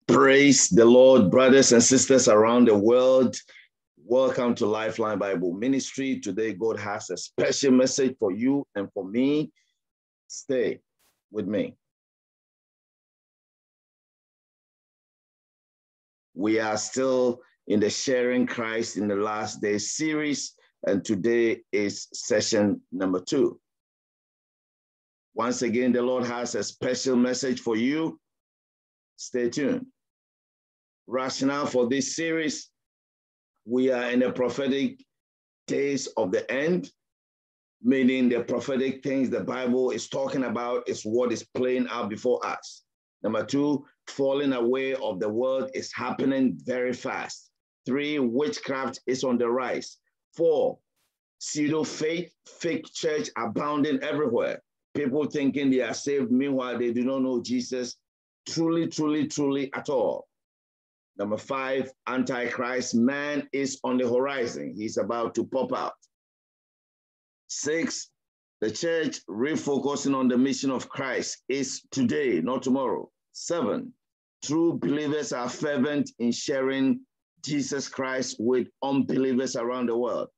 Praise the Lord, brothers and sisters around the world. Welcome to Lifeline Bible Ministry. Today, God has a special message for you and for me. Stay with me. We are still in the Sharing Christ in the Last Days series, and today is session number 2. Once again, the Lord has a special message for you. Stay tuned. Rationale for this series: we are in the prophetic days of the end, meaning the prophetic things the Bible is talking about is what is playing out before us. Number 2, falling away of the world is happening very fast. 3, witchcraft is on the rise. 4, pseudo-faith, fake church abounding everywhere. People thinking they are saved, meanwhile they do not know Jesus truly at all. Number 5, Antichrist, man is on the horizon. He's about to pop out. 6, the church refocusing on the mission of Christ is today, not tomorrow. 7, true believers are fervent in sharing Jesus Christ with unbelievers around the world.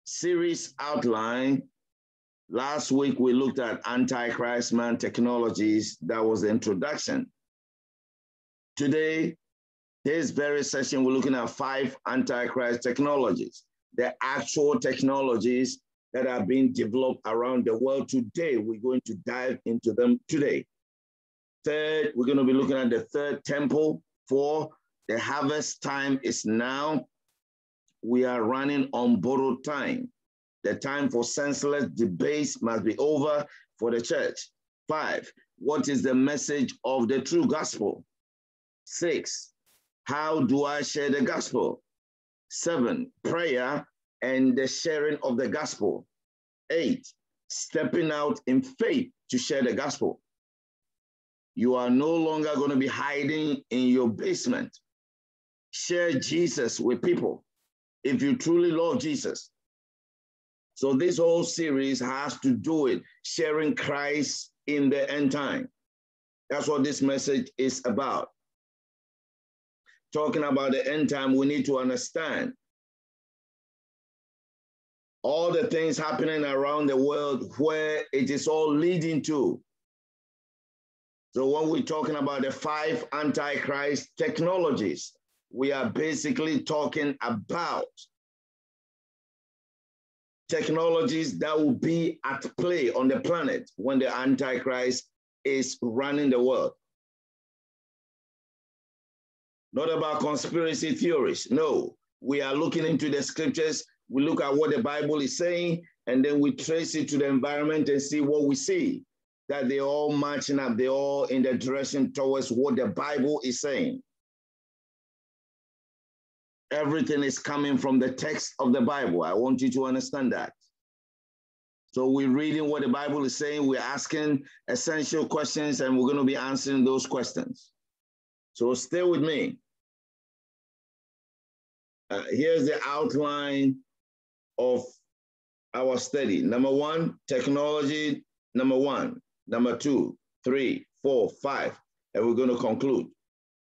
Series outline. Last week, we looked at Antichrist man technologies. That was the introduction. Today, this very session, we're looking at 5 Antichrist technologies, the actual technologies that are being developed around the world today. We're going to dive into them today. Third, we're going to be looking at the third temple. 4, the harvest time is now. We are running on borrowed time. The time for senseless debates must be over for the church. 5, what is the message of the true gospel? 6, how do I share the gospel? 7, prayer and the sharing of the gospel. 8, stepping out in faith to share the gospel. You are no longer going to be hiding in your basement. Share Jesus with people if you truly love Jesus. So this whole series has to do with sharing Christ in the end time. That's what this message is about. Talking about the end time, we need to understand all the things happening around the world where it is all leading to. So when we're talking about the 5 Antichrist technologies, we are basically talking about technologies that will be at play on the planet when the Antichrist is running the world. Not about conspiracy theories. No, we are looking into the scriptures. We look at what the Bible is saying, and then we trace it to the environment and see what we see, that they're all matching up. They're all in the direction towards what the Bible is saying. Everything is coming from the text of the Bible. I want you to understand that. So we're reading what the Bible is saying. We're asking essential questions, and we're going to be answering those questions. So stay with me. Here's the outline of our study. Number 1, technology. Number 1. Number 2, 3, 4, 5. And we're going to conclude.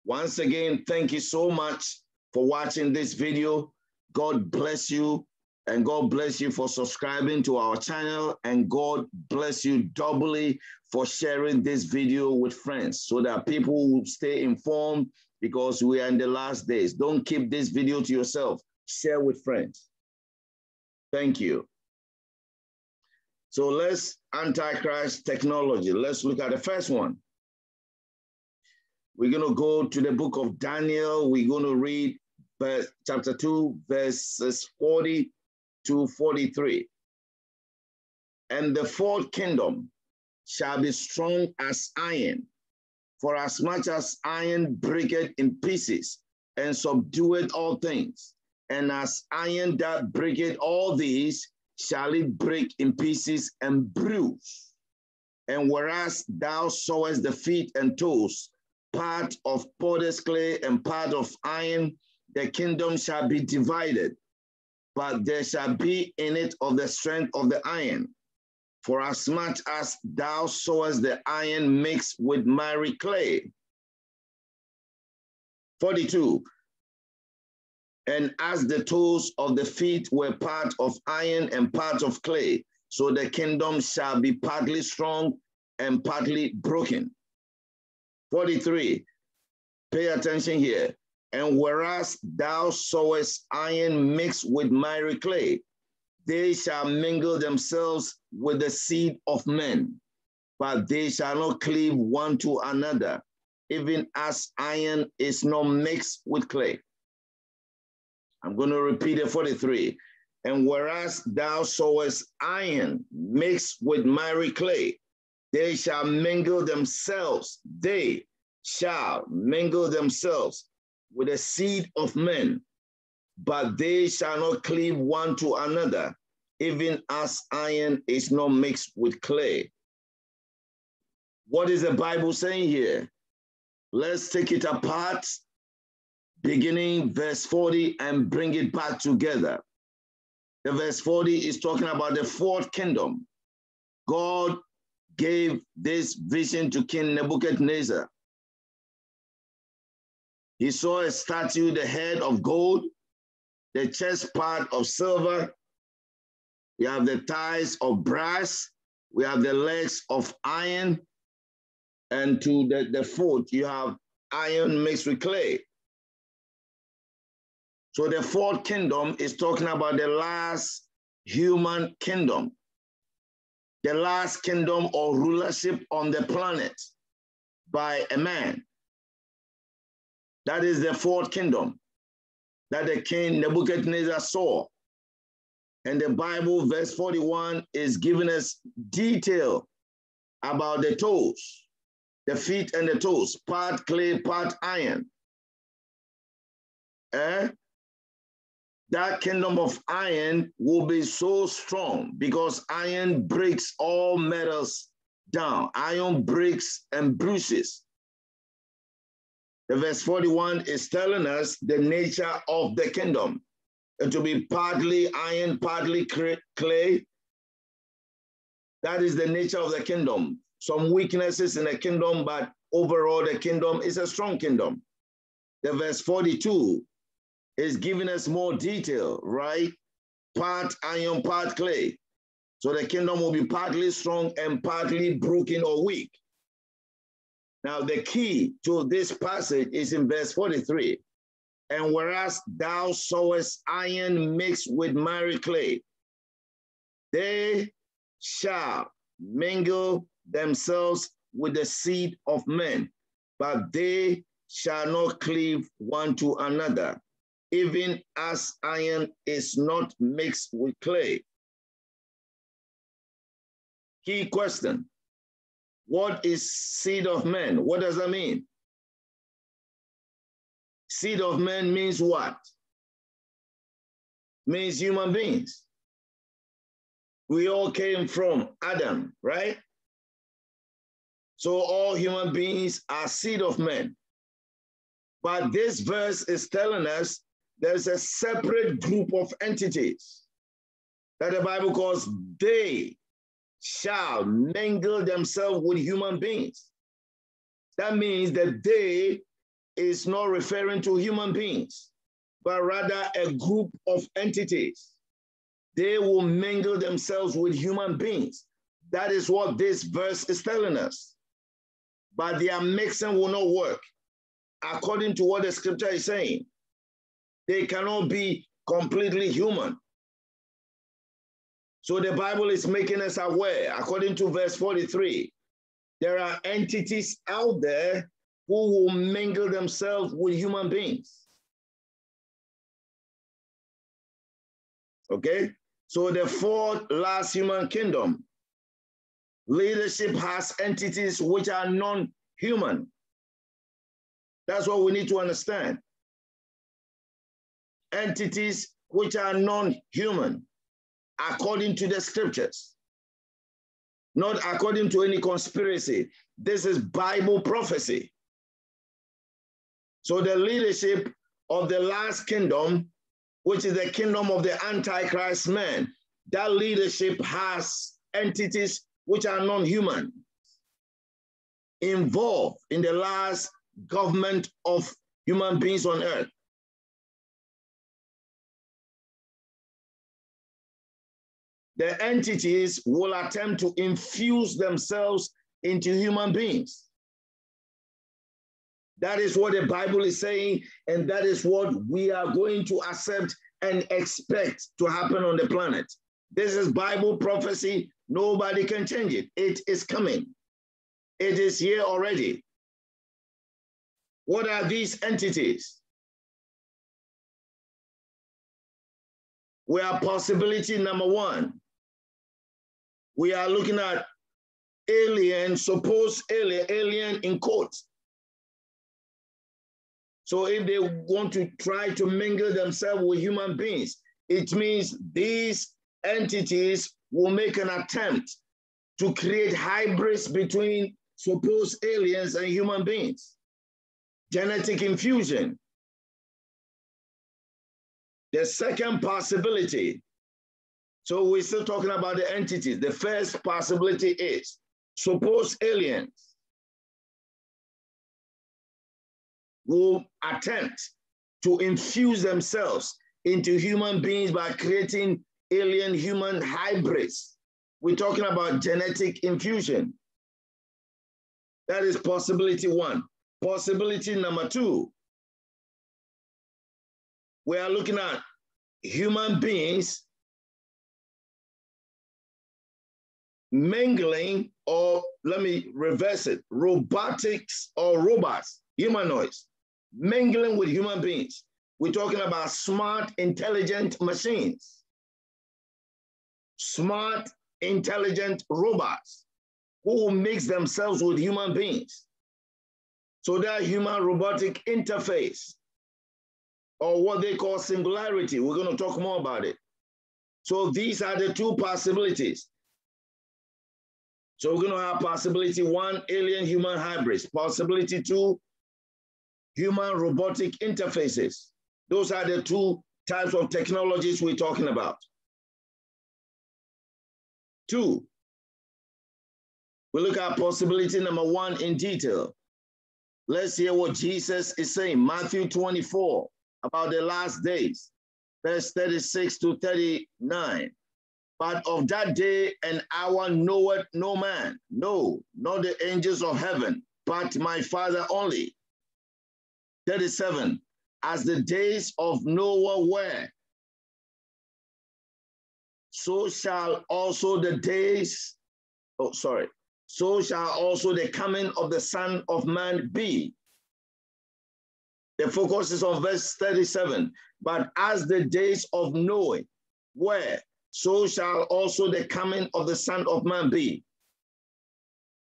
Once again, thank you so much for watching this video. God bless you, and God bless you for subscribing to our channel, and God bless you doubly for sharing this video with friends so that people will stay informed, because we are in the last days. Don't keep this video to yourself. Share with friends. Thank you. So let's Antichrist technology. Let's look at the first one. We're going to go to the book of Daniel. We're going to read chapter 2, verses 40 to 43. And the 4th kingdom shall be strong as iron, for as much as iron breaketh in pieces and subdueth all things, and as iron that breaketh all these, shall it break in pieces and bruise. And whereas thou sawest the feet and toes, part of potter's clay and part of iron, the kingdom shall be divided, but there shall be in it of the strength of the iron. For as much as thou sawest the iron mixed with miry clay. 42. And as the toes of the feet were part of iron and part of clay, so the kingdom shall be partly strong and partly broken. 43. Pay attention here. And whereas thou sawest iron mixed with miry clay, they shall mingle themselves with the seed of men, but they shall not cleave one to another, even as iron is not mixed with clay. I'm going to repeat it, 43. And whereas thou sawest iron mixed with miry clay, they shall mingle themselves, they shall mingle themselves with the seed of men, but they shall not cleave one to another, even as iron is not mixed with clay. What is the Bible saying here? Let's take it apart, beginning verse 40 and bring it back together. The verse 40 is talking about the fourth kingdom. God gave this vision to King Nebuchadnezzar. He saw a statue, the head of gold, the chest part of silver. We have the thighs of brass. We have the legs of iron. And to the foot, you have iron mixed with clay. So the fourth kingdom is talking about the last human kingdom, the last kingdom or rulership on the planet by a man. That is the fourth kingdom that the king Nebuchadnezzar saw. And the Bible, verse 41, is giving us detail about the toes, the feet and the toes, part clay, part iron. That kingdom of iron will be so strong because iron breaks all metals down. Iron breaks and bruises. The verse 41 is telling us the nature of the kingdom. It will be partly iron, partly clay. That is the nature of the kingdom. Some weaknesses in the kingdom, but overall the kingdom is a strong kingdom. The verse 42 is giving us more detail, right? Part iron, part clay. So the kingdom will be partly strong and partly broken or weak. Now, the key to this passage is in verse 43. And whereas thou sawest iron mixed with miry clay, they shall mingle themselves with the seed of men, but they shall not cleave one to another, even as iron is not mixed with clay. Key question. What is seed of men? What does that mean? Seed of men means what? Means human beings. We all came from Adam, right? So all human beings are seed of men. But this verse is telling us there's a separate group of entities that the Bible calls they shall mingle themselves with human beings. That means that they is not referring to human beings, but rather a group of entities. They will mingle themselves with human beings. That is what this verse is telling us. But their mixing will not work according to what the scripture is saying. They cannot be completely human. So the Bible is making us aware, according to verse 43, there are entities out there who will mingle themselves with human beings. Okay? So the fourth last human kingdom, leadership has entities which are non-human. That's what we need to understand. Entities which are non-human, according to the scriptures, not according to any conspiracy. This is Bible prophecy. So the leadership of the last kingdom, which is the kingdom of the Antichrist man, that leadership has entities which are non-human involved in the last government of human beings on earth. The entities will attempt to infuse themselves into human beings. That is what the Bible is saying, and that is what we are going to accept and expect to happen on the planet. This is Bible prophecy. Nobody can change it. It is coming. It is here already. What are these entities? We are possibility number one. We are looking at alien, supposed alien in quotes. So if they want to try to mingle themselves with human beings, it means these entities will make an attempt to create hybrids between supposed aliens and human beings. Genetic infusion. The second possibility, so we're still talking about the entities. The first possibility is supposed aliens will attempt to infuse themselves into human beings by creating alien-human hybrids. We're talking about genetic infusion. That is possibility one. Possibility number two, we are looking at human beings mingling, or let me reverse it, robotics or robots, humanoids, mingling with human beings. We're talking about smart, intelligent machines, smart, intelligent robots who will mix themselves with human beings. So that human robotic interface, or what they call singularity, we're going to talk more about it. So these are the two possibilities. So we're going to have possibility one, alien-human hybrids. Possibility two, human-robotic interfaces. Those are the two types of technologies we're talking about. Two, we look at possibility number one in detail. Let's hear what Jesus is saying. Matthew 24, about the last days, verse 36 to 39. But of that day and hour knoweth no man, no, not the angels of heaven, but my Father only. 37, as the days of Noah were, so shall also the days, so shall also the coming of the Son of Man be. The focus is on verse 37. But as the days of Noah were, so shall also the coming of the Son of Man be.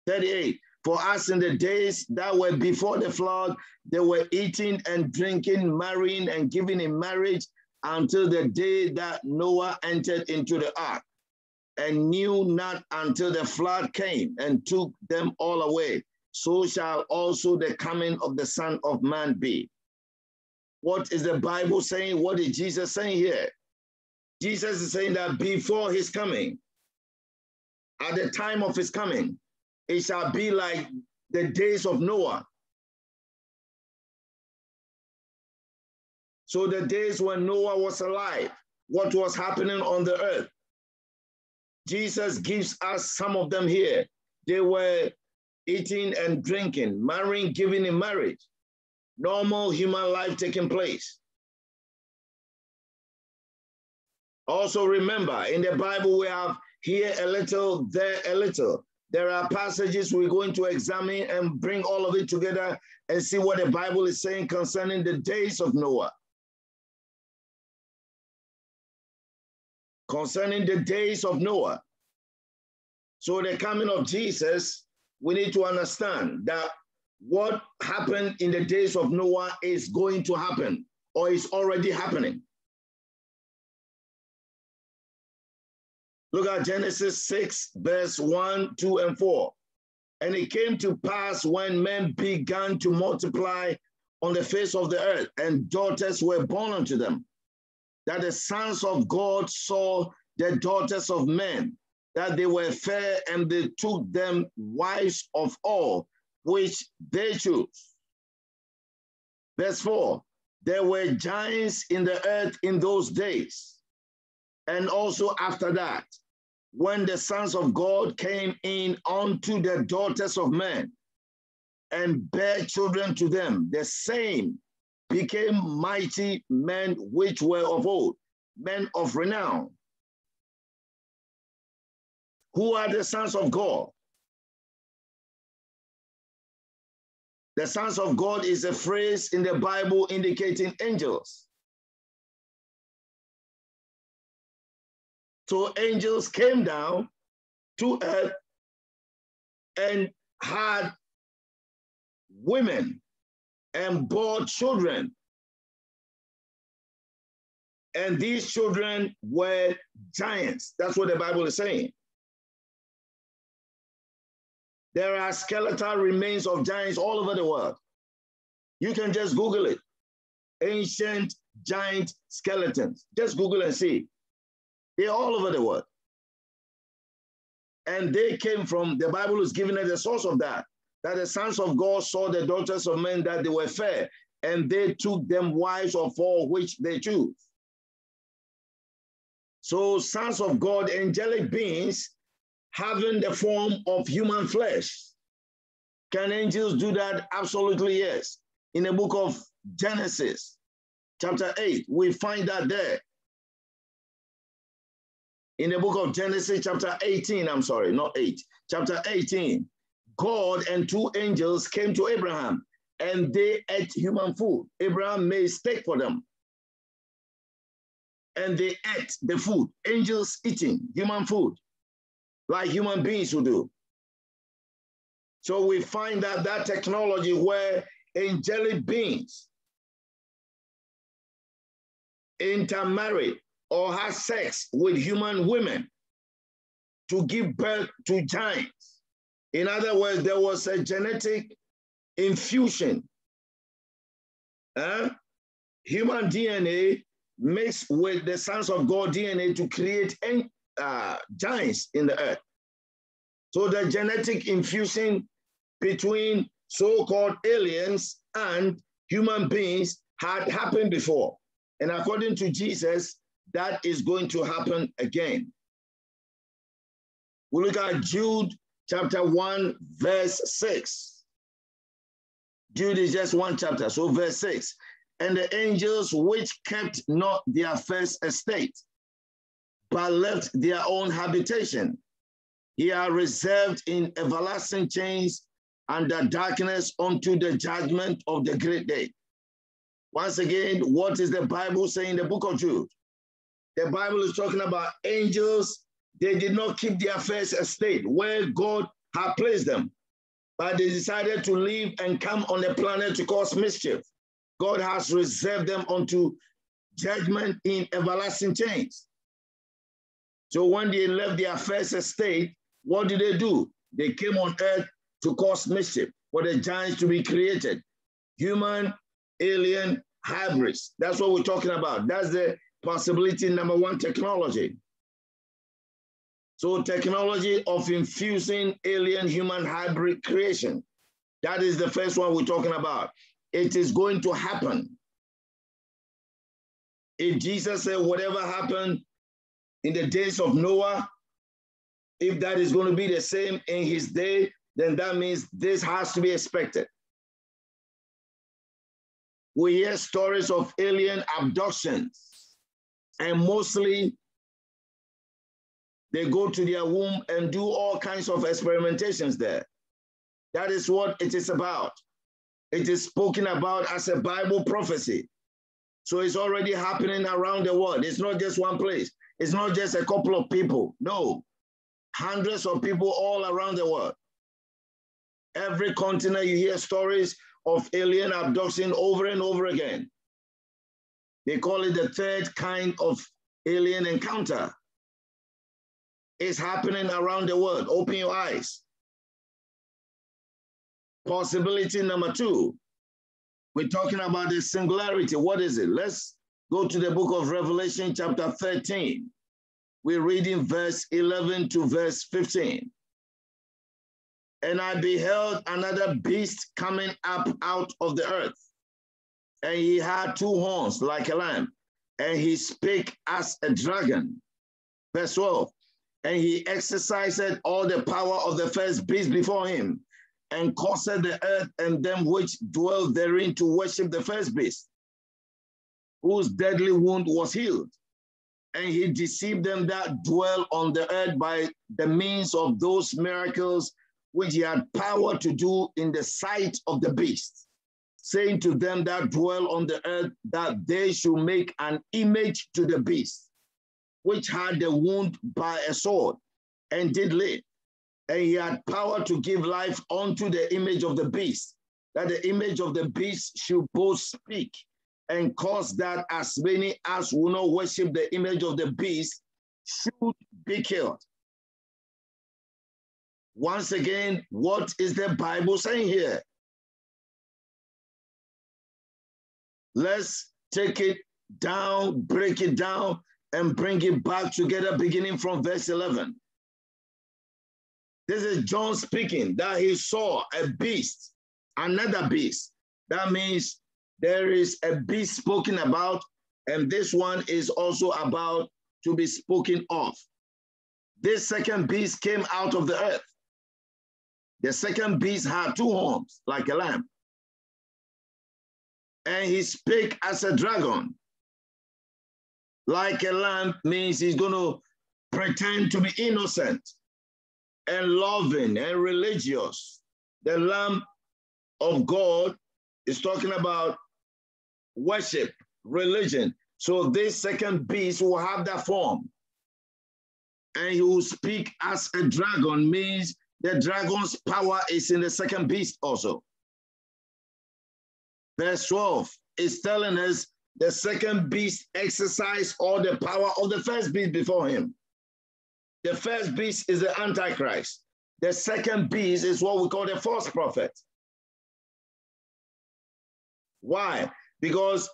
38. For as in the days that were before the flood, they were eating and drinking, marrying and giving in marriage until the day that Noah entered into the ark, and knew not until the flood came and took them all away. So shall also the coming of the Son of Man be. What is the Bible saying? What is Jesus saying here? Jesus is saying that before his coming, at the time of his coming, it shall be like the days of Noah. So the days when Noah was alive, what was happening on the earth? Jesus gives us some of them here. They were eating and drinking, marrying, giving in marriage, normal human life taking place. Also remember, in the Bible, we have here a little, there a little. There are passages we're going to examine and bring all of it together and see what the Bible is saying concerning the days of Noah. Concerning the days of Noah. So the coming of Jesus, we need to understand that what happened in the days of Noah is going to happen, or is already happening. Look at Genesis 6, verse 1, 2, and 4. And it came to pass when men began to multiply on the face of the earth, and daughters were born unto them, that the sons of God saw the daughters of men, that they were fair, and they took them wives of all which they chose. Verse 4, there were giants in the earth in those days, and also after that, when the sons of God came in unto the daughters of men, and bare children to them, the same became mighty men which were of old, men of renown. Who are the sons of God? The sons of God is a phrase in the Bible indicating angels. So angels came down to earth and had women and bore children. And these children were giants. That's what the Bible is saying. There are skeletal remains of giants all over the world. You can just Google it. Ancient giant skeletons. Just Google and see. They're all over the world. And they came from, the Bible is giving us the source of that the sons of God saw the daughters of men that they were fair, and they took them wives of all which they chose. So sons of God, angelic beings, having the form of human flesh. Can angels do that? Absolutely yes. In the book of Genesis, chapter 8, we find that there. In the book of Genesis, chapter 18, I'm sorry, not 8, chapter 18, God and two angels came to Abraham, and they ate human food. Abraham made steak for them, and they ate the food. Angels eating human food, like human beings would do. So we find that technology where angelic beings intermarry or have sex with human women to give birth to giants. In other words, there was a genetic infusion. Human DNA mixed with the sons of God DNA to create giants in the earth. So the genetic infusion between so-called aliens and human beings had happened before. And according to Jesus, that is going to happen again. We look at Jude chapter 1, verse 6. Jude is just one chapter, so verse 6. And the angels which kept not their first estate, but left their own habitation, he are reserved in everlasting chains under darkness unto the judgment of the great day. Once again, what is the Bible saying in the book of Jude? The Bible is talking about angels. They did not keep their first estate where God had placed them, but they decided to leave and come on the planet to cause mischief. God has reserved them unto judgment in everlasting chains. So when they left their first estate, what did they do? They came on earth to cause mischief, for the giants to be created. Human, alien, hybrids. That's what we're talking about. That's the possibility number one, technology. So technology of infusing alien human hybrid creation. That is the first one we're talking about. It is going to happen. If Jesus said whatever happened in the days of Noah, if that is going to be the same in his day, then that means this has to be expected. We hear stories of alien abductions, and mostly they go to their womb and do all kinds of experimentations there. That is what it is about. It is spoken about as a Bible prophecy. So it's already happening around the world. It's not just one place. It's not just a couple of people. No, hundreds of people all around the world. Every continent, you hear stories of alien abduction over and over again. They call it the third kind of alien encounter. It's happening around the world. Open your eyes. Possibility number two, we're talking about the singularity. What is it? Let's go to the book of Revelation, chapter 13. We read in verse 11 to verse 15. And I beheld another beast coming up out of the earth, and he had two horns like a lamb, and he spake as a dragon. Verse 12. And he exercised all the power of the first beast before him, and caused the earth and them which dwell therein to worship the first beast, whose deadly wound was healed. And he deceived them that dwell on the earth by the means of those miracles which he had power to do in the sight of the beast, saying to them that dwell on the earth that they should make an image to the beast, which had the wound by a sword, and did live. And he had power to give life unto the image of the beast, that the image of the beast should both speak, and cause that as many as will not worship the image of the beast should be killed. Once again, what is the Bible saying here? Let's take it down, break it down, and bring it back together, beginning from verse 11. This is John speaking, that he saw a beast, another beast. That means there is a beast spoken about, and this one is also about to be spoken of. This second beast came out of the earth. The second beast had two horns, like a lamb. And he spake as a dragon. Like a lamb means he's going to pretend to be innocent and loving and religious. The Lamb of God is talking about worship, religion. So this second beast will have that form. And he will speak as a dragon, means the dragon's power is in the second beast also. Verse 12 is telling us the second beast exercised all the power of the first beast before him. The first beast is the Antichrist. The second beast is what we call the false prophet. Why? Because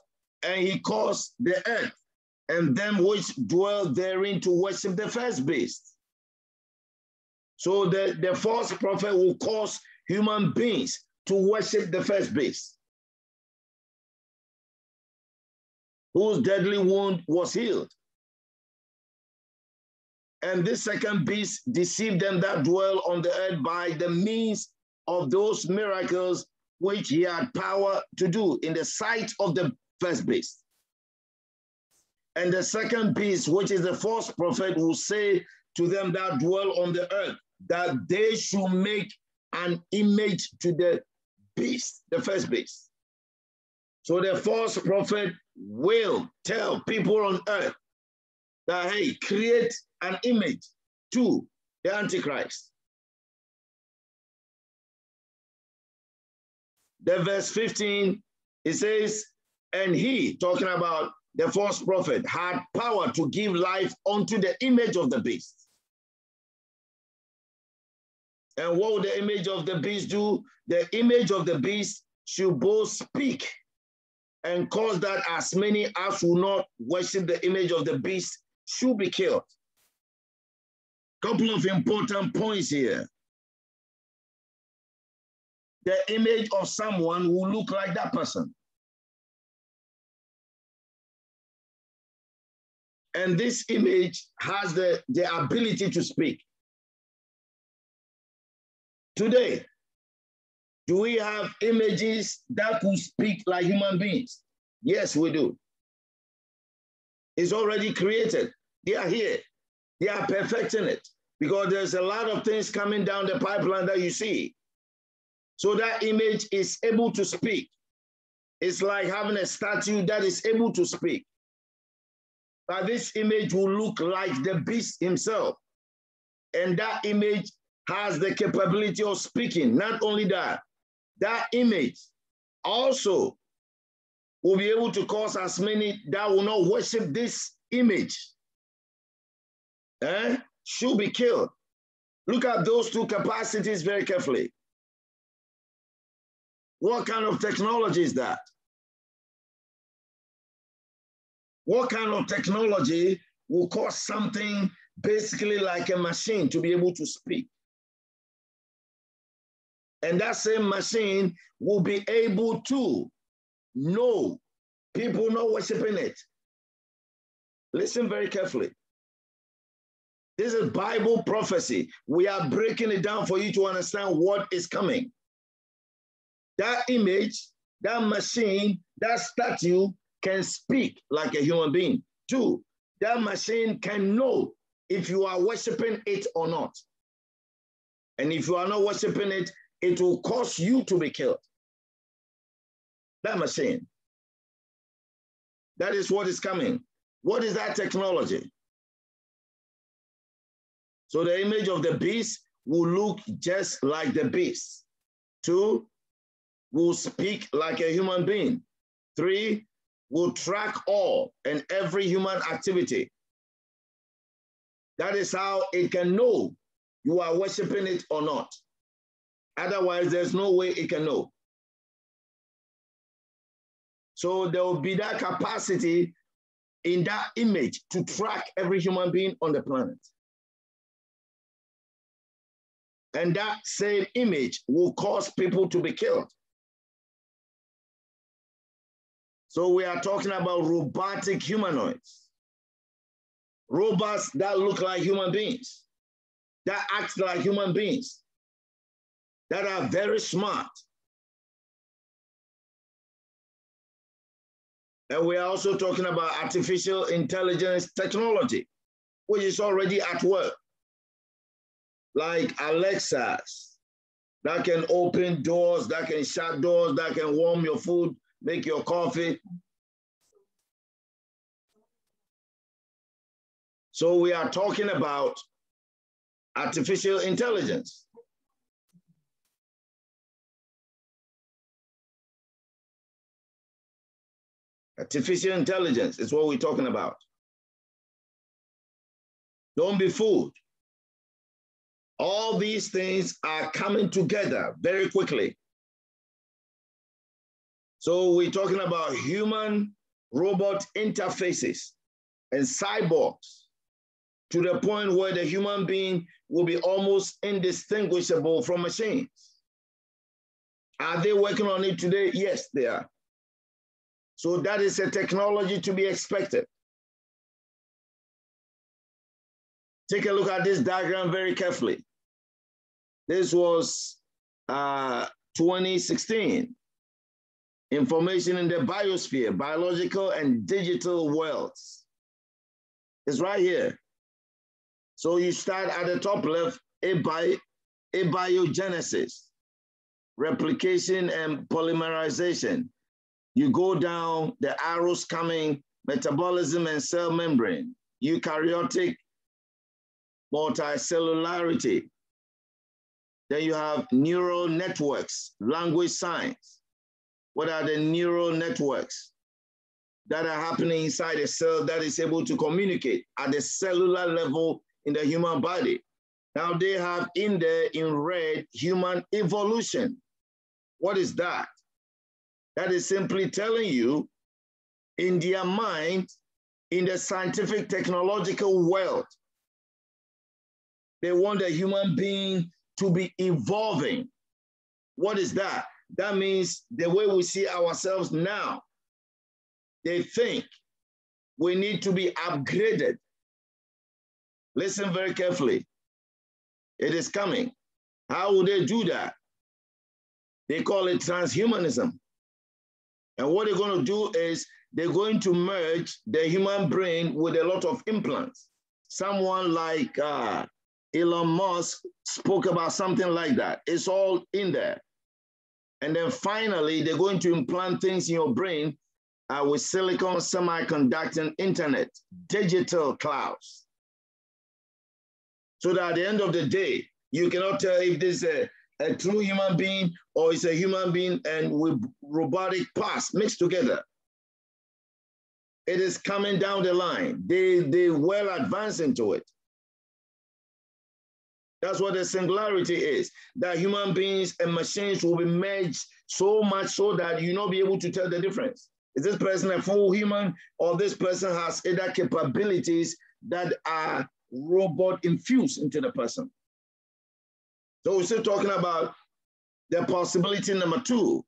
he caused the earth and them which dwell therein to worship the first beast. So the false prophet will cause human beings to worship the first beast, whose deadly wound was healed. And this second beast deceived them that dwell on the earth by the means of those miracles which he had power to do in the sight of the first beast. And the second beast, which is the false prophet, will say to them that dwell on the earth, that they should make an image to the beast, the first beast. So the false prophet will tell people on earth that, hey, create an image to the Antichrist. The verse 15, it says, and he, talking about the false prophet, had power to give life unto the image of the beast. And what would the image of the beast do? The image of the beast should both speak and cause that as many as will not worship the image of the beast should be killed. Couple of important points here. The image of someone will look like that person. And this image has the ability to speak. Today, do we have images that could speak like human beings? Yes, we do. It's already created. They are here. They are perfecting it because there's a lot of things coming down the pipeline that you see. So that image is able to speak. It's like having a statue that is able to speak. But this image will look like the beast himself. And that image has the capability of speaking. Not only that, that image also will be able to cause as many that will not worship this image should be killed. Look at those two capacities very carefully. What kind of technology is that? What kind of technology will cause something basically like a machine to be able to speak. And that same machine will be able to know people not worshiping it. Listen very carefully. This is Bible prophecy. We are breaking it down for you to understand what is coming. That image, that machine, that statue can speak like a human being. 2, that machine can know if you are worshiping it or not. And if you are not worshiping it, it will cause you to be killed. That machine. That is what is coming. What is that technology? So the image of the beast will look just like the beast. 2, will speak like a human being. 3, will track all and every human activity. That is how it can know you are worshiping it or not. Otherwise, there's no way it can know. So there will be that capacity in that image to track every human being on the planet. And that same image will cause people to be killed. So we are talking about robotic humanoids. Robots that look like human beings, that act like human beings, that are very smart. And we are also talking about artificial intelligence technology, which is already at work. Like Alexas, that can open doors, that can shut doors, that can warm your food, make your coffee. So we are talking about artificial intelligence. Artificial intelligence is what we're talking about. Don't be fooled. All these things are coming together very quickly. So we're talking about human-robot interfaces and cyborgs to the point where the human being will be almost indistinguishable from machines. Are they working on it today? Yes, they are. So that is a technology to be expected. Take a look at this diagram very carefully. This was 2016. Information in the biosphere, biological and digital worlds. It's right here. So you start at the top left, abiogenesis, replication and polymerization. You go down, the arrows coming, metabolism and cell membrane, eukaryotic multicellularity. Then you have neural networks, language science. What are the neural networks that are happening inside a cell that is able to communicate at the cellular level in the human body? Now they have in there in red, human evolution. What is that? That is simply telling you in their mind, in the scientific technological world, they want the human being to be evolving. What is that? That means the way we see ourselves now, they think we need to be upgraded. Listen very carefully. It is coming. How will they do that? They call it transhumanism. And what they're going to do is they're going to merge the human brain with a lot of implants. Someone like Elon Musk spoke about something like that. It's all in there. And then finally, they're going to implant things in your brain with silicon semiconducting internet, digital clouds. So that at the end of the day, you cannot tell if this is a true human being or it's a human being and with robotic parts mixed together. It is coming down the line. They well advanced into it. That's what the singularity is, that human beings and machines will be merged so much so that you not be able to tell the difference. Is this person a full human or this person has either capabilities that are robot infused into the person. So we're still talking about the possibility number two.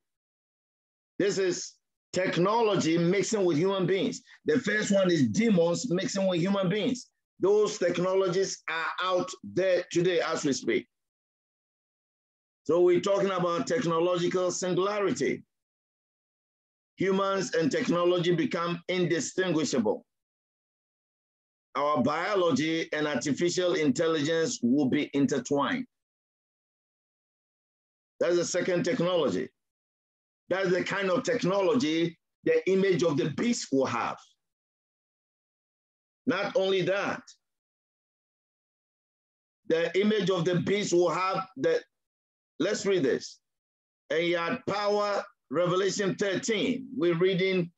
This is technology mixing with human beings. The first one is demons mixing with human beings. Those technologies are out there today as we speak. So we're talking about technological singularity. Humans and technology become indistinguishable. Our biology and artificial intelligence will be intertwined. That's the second technology. That's the kind of technology the image of the beast will have. Not only that, the image of the beast will have the, let's read this. And he had power, Revelation 13, we're reading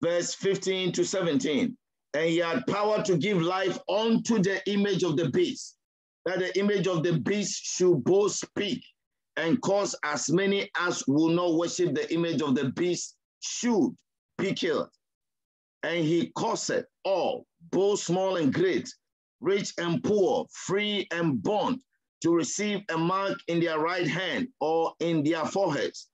verse 15 to 17. And he had power to give life unto the image of the beast, that the image of the beast should both speak and cause as many as will not worship the image of the beast should be killed. And he caused all, both small and great, rich and poor, free and bond, to receive a mark in their right hand or in their foreheads,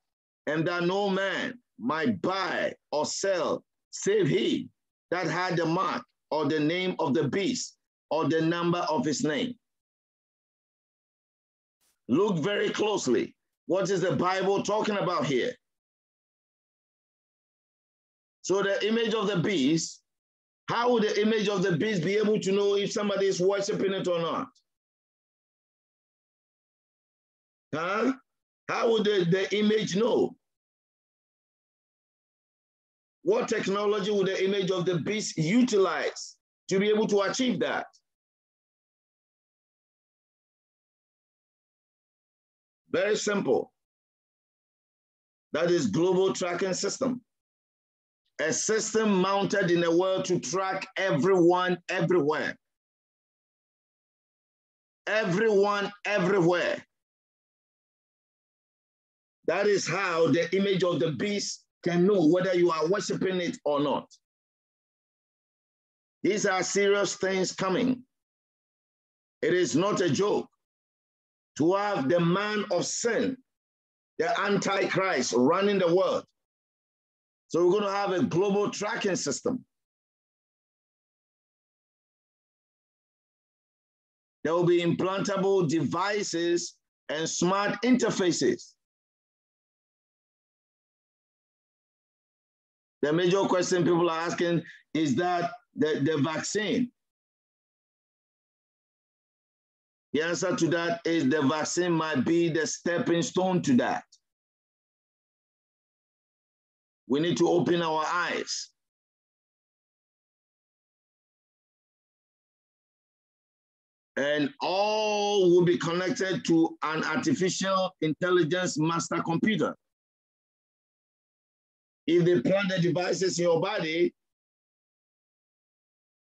and that no man might buy or sell save he that had the mark or the name of the beast or the number of his name. Look very closely. What is the Bible talking about here? So the image of the beast, how would the image of the beast be able to know if somebody is worshiping it or not? Huh? How would the image know? What technology would the image of the beast utilize to be able to achieve that? Very simple. That is global tracking system. A system mounted in the world to track everyone, everywhere. Everyone, everywhere. That is how the image of the beast can know whether you are worshiping it or not. These are serious things coming. It is not a joke to have the man of sin, the Antichrist, running the world. So we're going to have a global tracking system. There will be implantable devices and smart interfaces. The major question people are asking is that the vaccine. The answer to that is the vaccine might be the stepping stone to that. We need to open our eyes. And all will be connected to an artificial intelligence master computer. If they plant the devices in your body,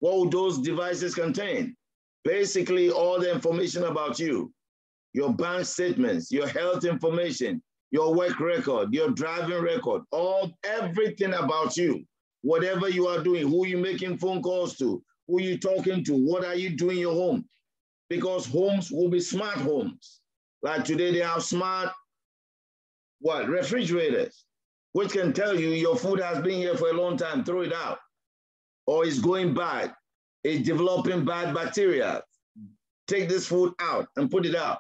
what would those devices contain? Basically, all the information about you, your bank statements, your health information, your work record, your driving record, everything about you, whatever you are doing, who you're making phone calls to, who you're talking to, what are you doing in your home? Because homes will be smart homes. Like today, they have smart, refrigerators, which can tell you your food has been here for a long time, throw it out. Or it's going bad, it's developing bad bacteria. Take this food out and put it out.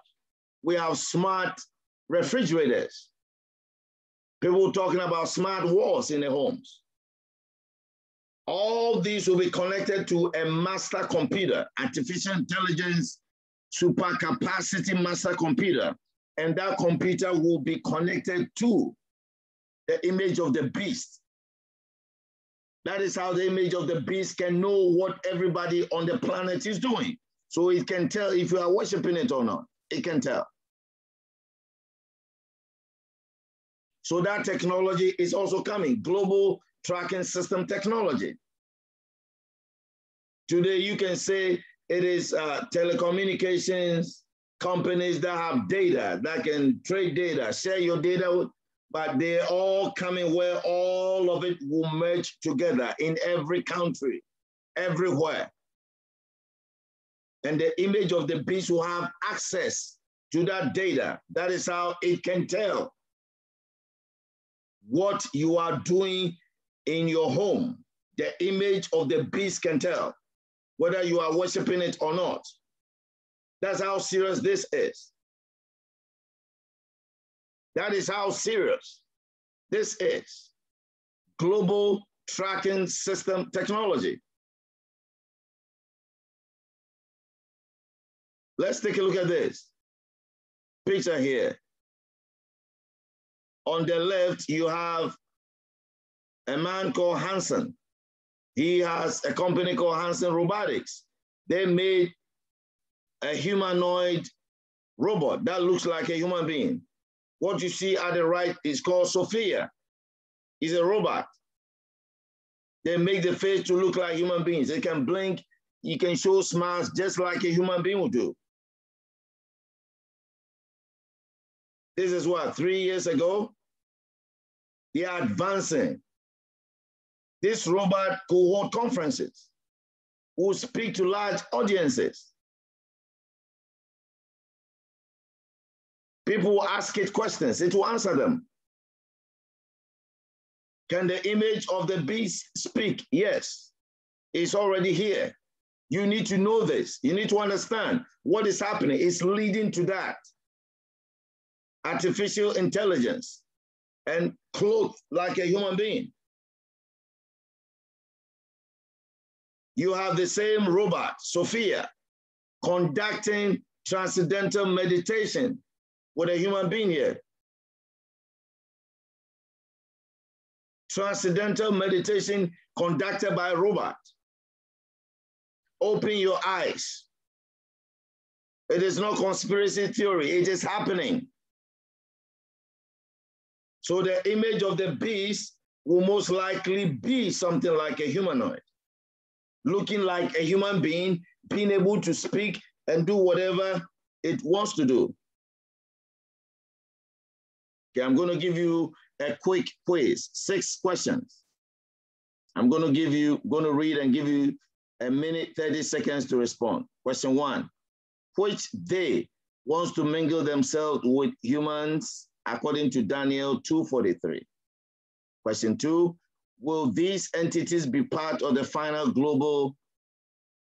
We have smart refrigerators. People talking about smart walls in their homes. All these will be connected to a master computer, artificial intelligence, supercapacity master computer. And that computer will be connected to the image of the beast. That is how the image of the beast can know what everybody on the planet is doing. So it can tell if you are worshiping it or not. It can tell. So that technology is also coming, global tracking system technology. Today, you can say it is telecommunications companies that have data, that can trade data, share your data, but they're all coming where all of it will merge together in every country, everywhere. And the image of the beast will have access to that data. That is how it can tell what you are doing in your home. The image of the beast can tell whether you are worshiping it or not. That's how serious this is. That is how serious this is. Global tracking system technology. Let's take a look at this picture here. On the left, you have a man called Hansen. He has a company called Hansen Robotics. They made a humanoid robot that looks like a human being. What you see at the right is called Sophia. It's a robot. They make the face to look like human beings. They can blink. You can show smiles just like a human being would do. This is what, 3 years ago? They are advancing. This robot could hold conferences, will speak to large audiences. People will ask it questions, it will answer them. Can the image of the beast speak? Yes, it's already here. You need to know this. You need to understand what is happening. It's leading to that. Artificial intelligence and clothed like a human being. You have the same robot, Sophia, conducting transcendental meditation with a human being here. Transcendental meditation conducted by a robot. Open your eyes. It is not conspiracy theory, it is happening. So the image of the beast will most likely be something like a humanoid, looking like a human being, being able to speak and do whatever it wants to do. Okay, I'm going to give you a quick quiz, 6 questions. I'm going to read and give you a minute, 30 seconds to respond. Question 1, which they wants to mingle themselves with humans according to Daniel 2:43. Question 2, will these entities be part of the final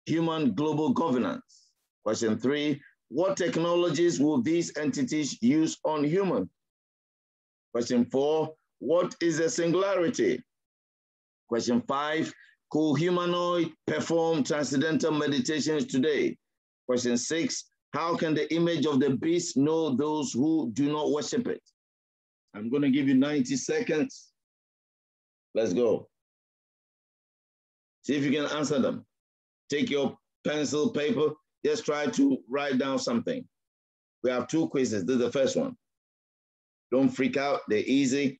human global governance? Question 3, what technologies will these entities use on humans? Question 4, what is the singularity? Question 5, could humanoid perform transcendental meditations today? Question 6, how can the image of the beast know those who do not worship it? I'm going to give you 90 seconds. Let's go. See if you can answer them. Take your pencil, paper, just try to write down something. We have 2 quizzes. This is the first one. Don't freak out, they're easy.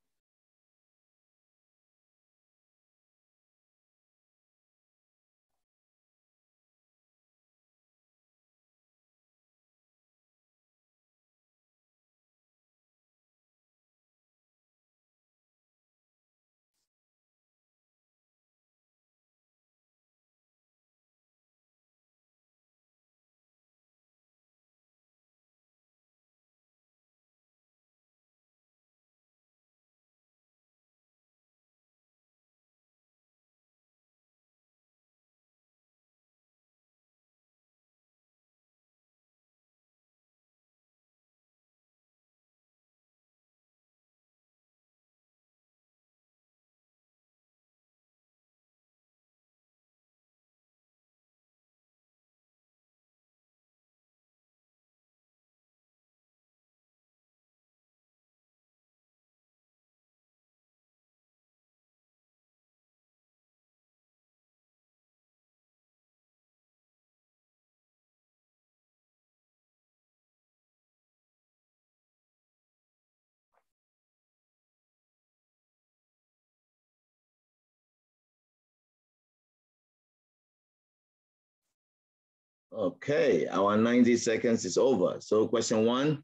Okay, our 90 seconds is over. So question 1,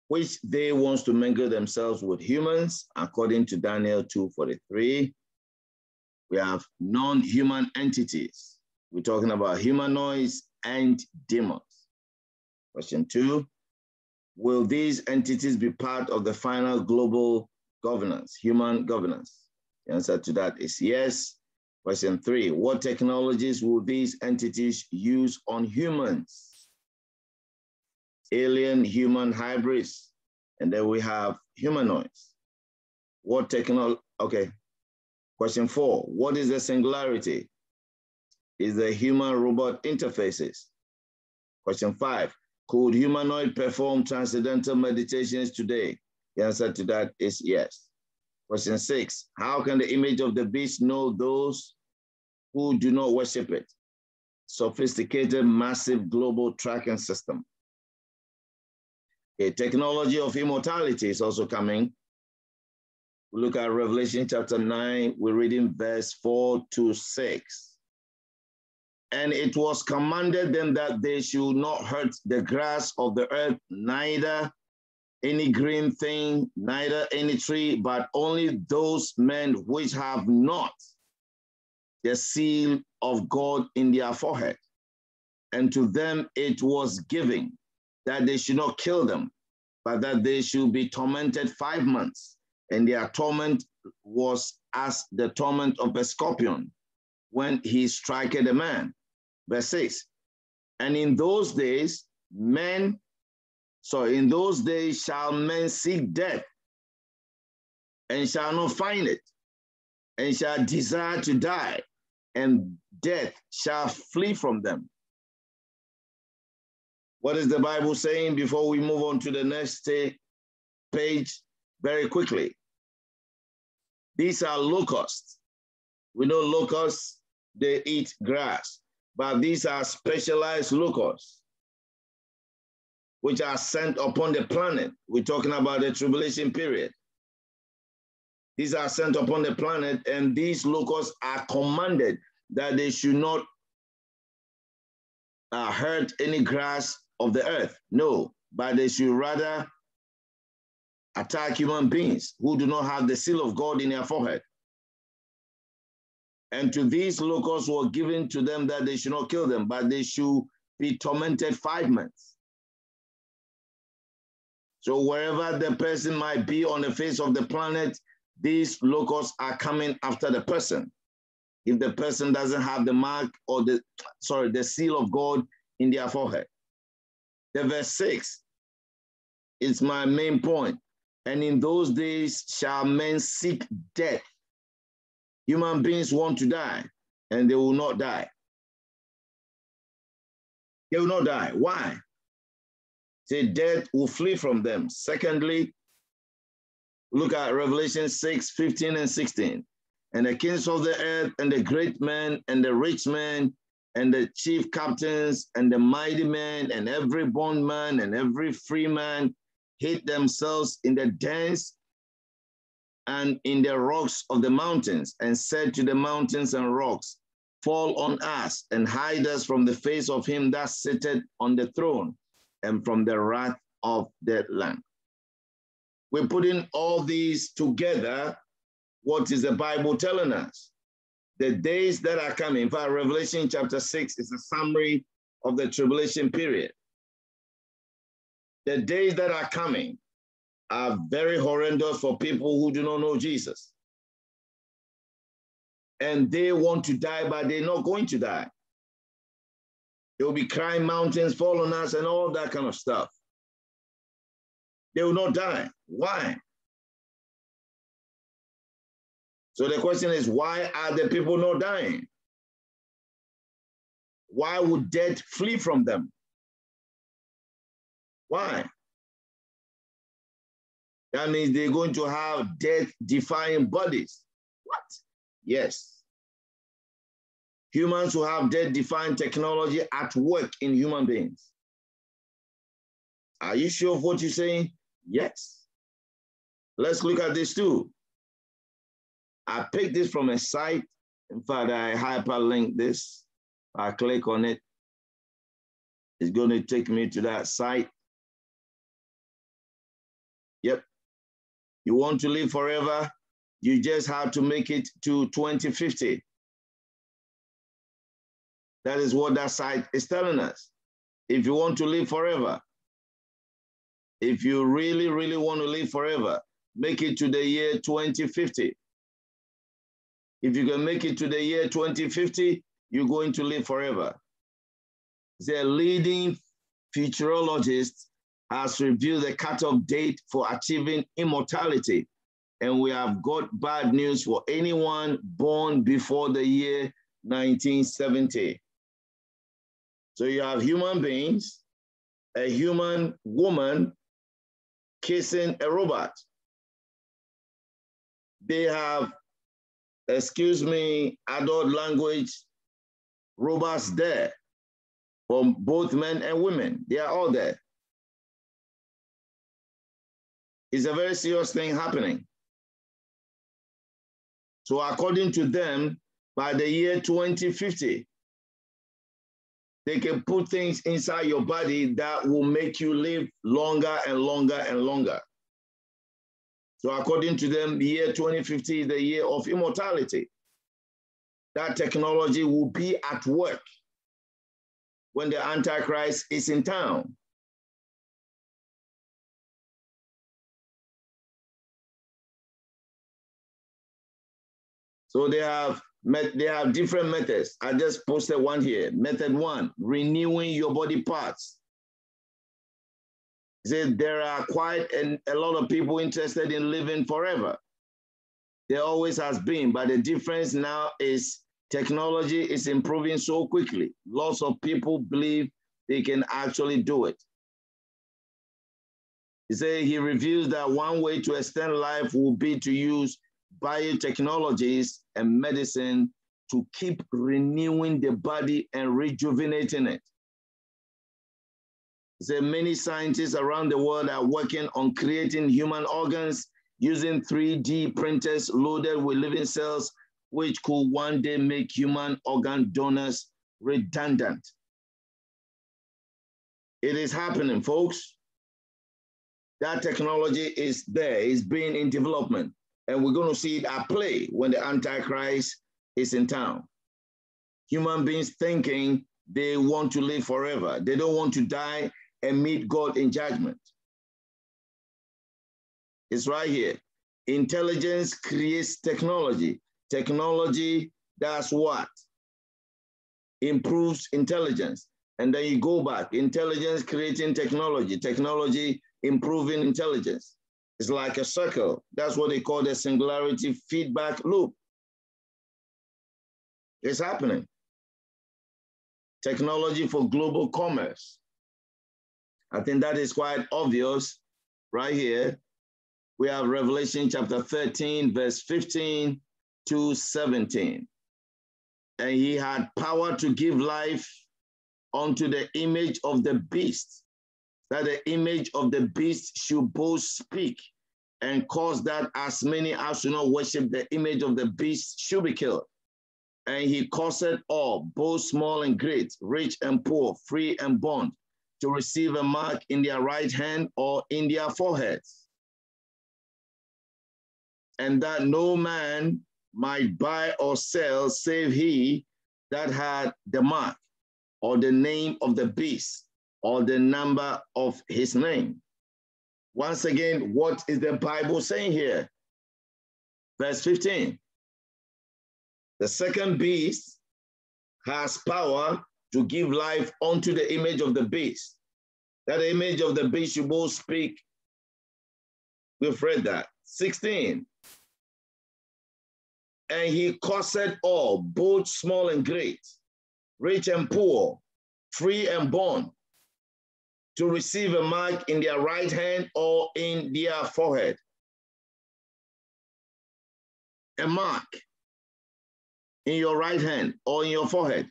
which they wants to mingle themselves with humans according to Daniel 2:43. We have non-human entities. We're talking about humanoids and demons. Question 2, will these entities be part of the final global governance, human governance? The answer to that is yes. Question 3, what technologies will these entities use on humans? Alien-human hybrids. And then we have humanoids. What technology? Okay. Question 4, what is the singularity? Is the human-robot interfaces. Question 5, could humanoid perform transcendental meditations today? The answer to that is yes. Question 6, how can the image of the beast know those who do not worship it? Sophisticated, massive global tracking system. A technology of immortality is also coming. We look at Revelation chapter 9, we're reading verse 4 to 6. And it was commanded them that they should not hurt the grass of the earth, neither any green thing, neither any tree, but only those men which have not the seal of God in their forehead. And to them it was given that they should not kill them, but that they should be tormented 5 months. And their torment was as the torment of a scorpion when he striketh a man. Verse 6, and in those days shall men seek death, and shall not find it, and shall desire to die, and death shall flee from them. What is the Bible saying before we move on to the next page very quickly? These are locusts. We know locusts, they eat grass, but these are specialized locusts which are sent upon the planet. We're talking about the tribulation period. These are sent upon the planet, and these locusts are commanded that they should not hurt any grass of the earth. No, but they should rather attack human beings who do not have the seal of God in their forehead. And to these locusts were given to them that they should not kill them, but they should be tormented 5 months. So wherever the person might be on the face of the planet, these locusts are coming after the person. If the person doesn't have the mark or the seal of God in their forehead. The verse 6 is my main point. And in those days shall men seek death. Human beings want to die, and they will not die. They will not die. Why? Say death will flee from them. Secondly, look at Revelation 6, 15 and 16. And the kings of the earth, and the great men, and the rich men, and the chief captains, and the mighty men, and every bondman, and every free man, hid themselves in the dens and in the rocks of the mountains, and said to the mountains and rocks, fall on us, and hide us from the face of him that sitteth on the throne, and from the wrath of the Lamb. We're putting all these together. What is the Bible telling us? The days that are coming. In fact, Revelation chapter 6 is a summary of the tribulation period. The days that are coming are very horrendous for people who do not know Jesus. And they want to die, but they're not going to die. They will be crying, mountains fall on us, and all that kind of stuff. They will not die. Why? So the question is, why are the people not dying? Why would death flee from them? Why? That means they're going to have death-defying bodies. What? Yes. Humans who have death-defying technology at work in human beings. Are you sure of what you're saying? Yes. Let's look at this too. I picked this from a site. In fact, I hyperlink this. I click on it. It's going to take me to that site. Yep. You want to live forever? You just have to make it to 2050. That is what that site is telling us. If you want to live forever, if you really, really want to live forever, make it to the year 2050. If you can make it to the year 2050, you're going to live forever. The leading futurologist has revealed the cutoff date for achieving immortality. And we have got bad news for anyone born before the year 1970. So you have human beings, a human woman kissing a robot. They have, excuse me, adult language robots there for both men and women. They are all there. It's a very serious thing happening. So according to them, by the year 2050, they can put things inside your body that will make you live longer and longer and longer. So according to them, the year 2050 is the year of immortality. That technology will be at work when the Antichrist is in town. So they have different methods. I just posted one here. Method 1, renewing your body parts. Said there are quite a lot of people interested in living forever. There always has been, but the difference now is technology is improving so quickly. Lots of people believe they can actually do it. He reveals that one way to extend life will be to use biotechnologies and medicine to keep renewing the body and rejuvenating it. Many scientists around the world are working on creating human organs using 3D printers loaded with living cells, which could one day make human organ donors redundant. It is happening, folks. That technology is there, it's being in development. And we're going to see it at play when the Antichrist is in town. Human beings thinking they want to live forever. They don't want to die and meet God in judgment. It's right here. Intelligence creates technology. Technology does what? Improves intelligence. And then you go back. Intelligence creating technology. Technology improving intelligence. It's like a circle. That's what they call the singularity feedback loop. It's happening. Technology for global commerce. I think that is quite obvious right here. We have Revelation chapter 13, verse 15 to 17. And he had power to give life unto the image of the beast, that the image of the beast should both speak and cause that as many as do not worship the image of the beast should be killed. And he caused all, both small and great, rich and poor, free and bond, to receive a mark in their right hand or in their foreheads. And that no man might buy or sell save he that had the mark or the name of the beast or the number of his name. Once again, what is the Bible saying here? Verse 15. The second beast has power to give life unto the image of the beast. That image of the beast you both speak. We've read that. 16. And he caused all, both small and great, rich and poor, free and bond, to receive a mark in their right hand or in their forehead. A mark in your right hand or in your forehead.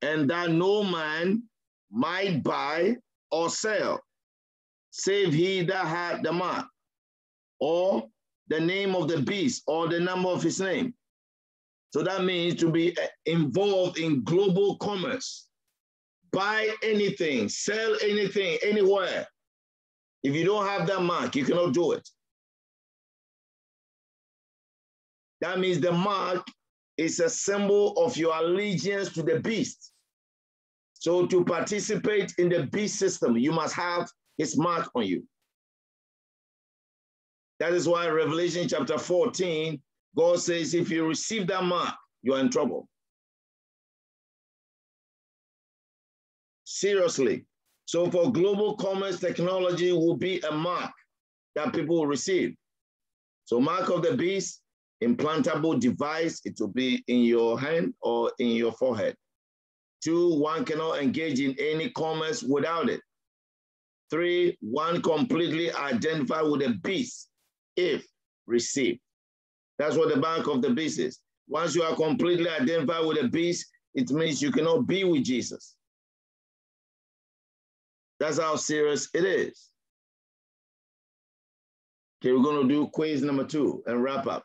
And that no man might buy or sell, save he that had the mark, or the name of the beast, or the number of his name. So that means to be involved in global commerce. Buy anything, sell anything, anywhere. If you don't have that mark, you cannot do it. That means the mark is a symbol of your allegiance to the beast. So to participate in the beast system, you must have his mark on you. That is why Revelation chapter 14, God says, if you receive that mark, you are in trouble. Seriously. So for global commerce, technology will be a mark that people will receive. So mark of the beast, implantable device, it will be in your hand or in your forehead. 2, one cannot engage in any commerce without it. 3, one completely identified with the beast if received. That's what the mark of the beast is. Once you are completely identified with the beast, it means you cannot be with Jesus. That's how serious it is. Okay, we're going to do quiz number 2 and wrap up.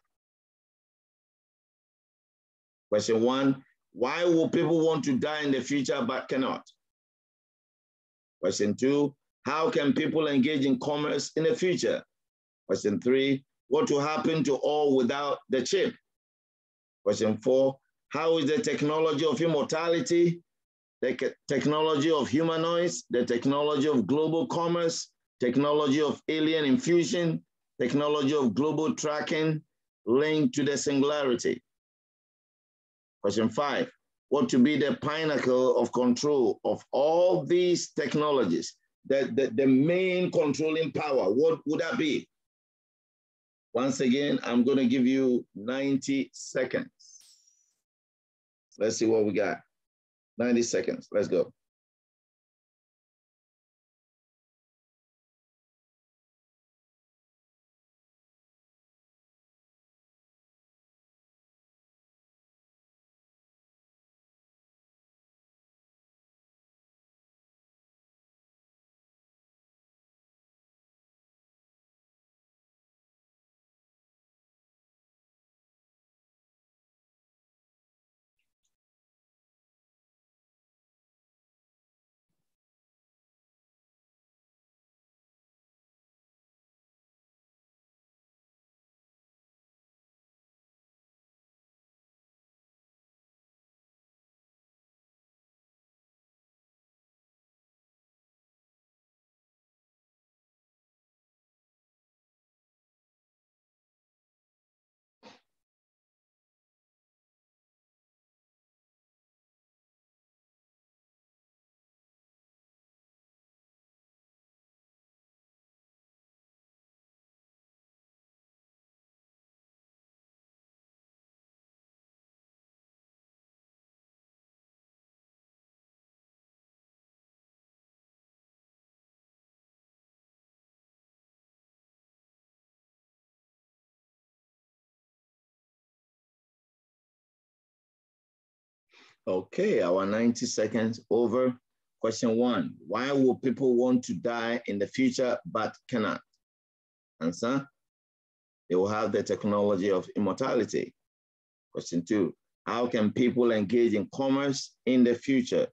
Question 1, why will people want to die in the future but cannot? Question 2, how can people engage in commerce in the future? Question 3, what will happen to all without the chip? Question 4, how is the technology of immortality, the technology of humanoids, the technology of global commerce, technology of alien infusion, technology of global tracking linked to the singularity? Question 5, what to be the pinnacle of control of all these technologies? The main controlling power, what would that be? Once again, I'm going to give you 90 seconds. Let's see what we got. 90 seconds. Let's go. Okay, our 90 seconds over. Question 1, why will people want to die in the future but cannot? Answer, they will have the technology of immortality. Question 2, how can people engage in commerce in the future?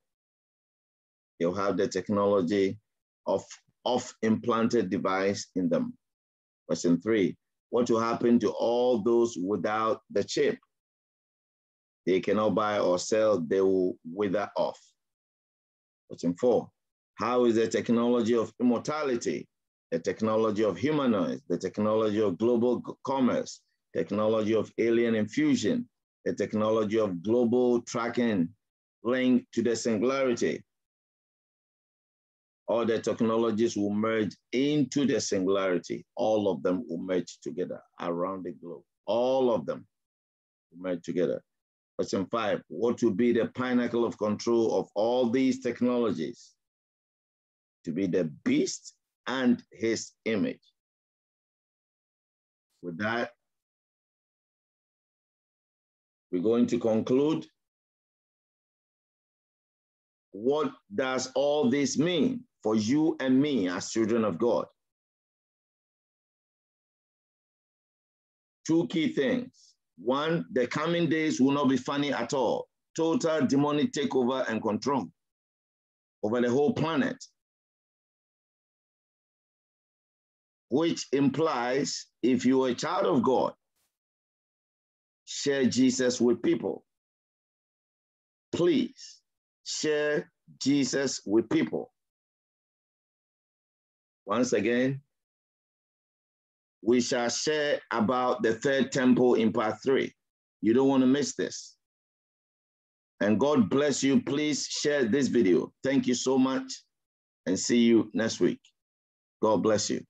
They'll have the technology of implanted device in them. Question 3, what will happen to all those without the chip? They cannot buy or sell, they will wither off. Question 4, how is the technology of immortality, the technology of humanoids, the technology of global commerce, technology of alien infusion, the technology of global tracking linked to the singularity? All the technologies will merge into the singularity. All of them will merge together around the globe. All of them will merge together. Question 5, what will be the pinnacle of control of all these technologies? To be the beast and his image. With that, we're going to conclude. What does all this mean for you and me as children of God? 2 key things. 1, the coming days will not be funny at all. Total demonic takeover and control over the whole planet, which implies if you're a child of God, share Jesus with people. Please share Jesus with people. Once again, we shall share about the third temple in part 3. You don't want to miss this. And God bless you. Please share this video. Thank you so much and see you next week. God bless you.